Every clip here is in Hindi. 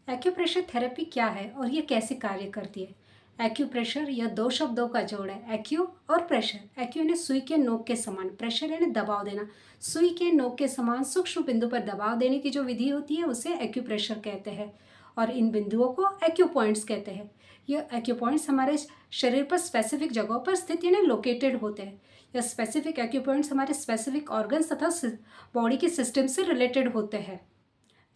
एक्यूप्रेशर थेरेपी क्या है और ये कैसे कार्य करती है। एक्यूप्रेशर यह दो शब्दों का जोड़ है, एक्यू और प्रेशर। एक्यू यानी सुई के नोक के समान, प्रेशर यानी दबाव देना। सुई के नोक के समान सूक्ष्म बिंदु पर दबाव देने की जो विधि होती है उसे एक्यूप्रेशर कहते हैं और इन बिंदुओं को एक्यू पॉइंट्स कहते हैं। ये एक्यू पॉइंट्स हमारे शरीर पर स्पेसिफिक जगहों पर स्थित यानी लोकेटेड होते हैं। यह स्पेसिफिक एक्यू पॉइंट्स हमारे स्पेसिफिक ऑर्गन्स तथा बॉडी के सिस्टम से रिलेटेड होते हैं।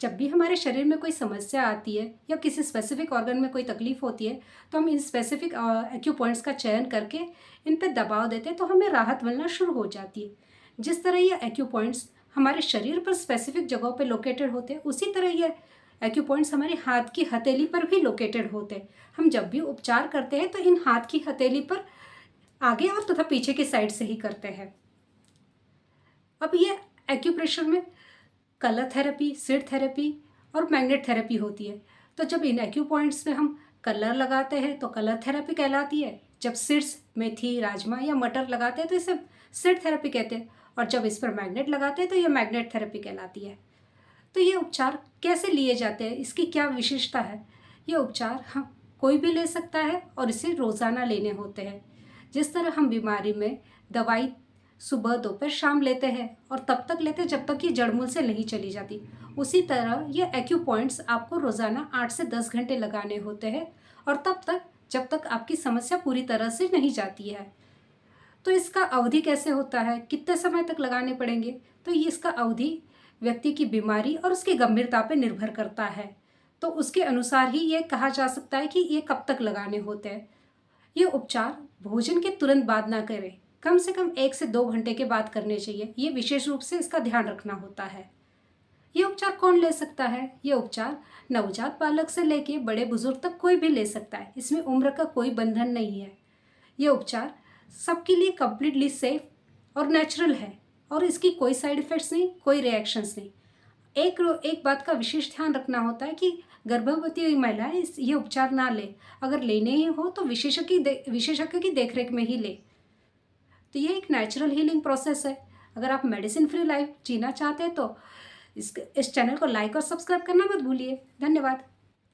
जब भी हमारे शरीर में कोई समस्या आती है या किसी स्पेसिफिक ऑर्गन में कोई तकलीफ होती है तो हम इन स्पेसिफिक एक्यू पॉइंट्स का चयन करके इन पर दबाव देते हैं तो हमें राहत मिलना शुरू हो जाती है। जिस तरह ये एक्यू पॉइंट्स हमारे शरीर पर स्पेसिफिक जगहों पर लोकेटेड होते हैं उसी तरह ये एक्यू पॉइंट्स हमारे हाथ की हथेली पर भी लोकेटेड होते हैं। हम जब भी उपचार करते हैं तो इन हाथ की हथेली पर आगे और तथा पीछे की साइड से ही करते हैं। अब ये एक्यूप्रेशर में कलर थेरेपी, सीड थेरेपी और मैग्नेट थेरेपी होती है। तो जब इन एक्यू पॉइंट्स में हम कलर लगाते हैं तो कलर थेरेपी कहलाती है। जब सीड्स मेथी, राजमा या मटर लगाते हैं तो इसे सीड थेरेपी कहते हैं और जब इस पर मैग्नेट लगाते हैं तो यह मैग्नेट थेरेपी कहलाती है। तो ये उपचार कैसे लिए जाते हैं, इसकी क्या विशेषता है। ये उपचार हम कोई भी ले सकता है और इसे रोज़ाना लेने होते हैं। जिस तरह हम बीमारी में दवाई सुबह, दोपहर, शाम लेते हैं और तब तक लेते हैं जब तक ये जड़मूल से नहीं चली जाती, उसी तरह ये एक्यू पॉइंट्स आपको रोज़ाना 8 से 10 घंटे लगाने होते हैं और तब तक जब तक आपकी समस्या पूरी तरह से नहीं जाती है। तो इसका अवधि कैसे होता है, कितने समय तक लगाने पड़ेंगे, तो ये इसका अवधि व्यक्ति की बीमारी और उसकी गंभीरता पर निर्भर करता है। तो उसके अनुसार ही ये कहा जा सकता है कि ये कब तक लगाने होते हैं। ये उपचार भोजन के तुरंत बाद ना करें, कम से कम 1 से 2 घंटे के बाद करने चाहिए। ये विशेष रूप से इसका ध्यान रखना होता है। ये उपचार कौन ले सकता है? ये उपचार नवजात बालक से लेके बड़े बुजुर्ग तक कोई भी ले सकता है। इसमें उम्र का कोई बंधन नहीं है। ये उपचार सबके लिए कम्प्लीटली सेफ और नेचुरल है और इसकी कोई साइड इफ़ेक्ट्स नहीं, कोई रिएक्शंस नहीं। एक बात का विशेष ध्यान रखना होता है कि गर्भवती महिलाएं ये उपचार ना ले। अगर लेने ही हो तो विशेषज्ञ की देखरेख में ही ले। तो ये एक नेचुरल हीलिंग प्रोसेस है। अगर आप मेडिसिन फ्री लाइफ जीना चाहते हैं तो इस चैनल को लाइक और सब्सक्राइब करना मत भूलिए। धन्यवाद।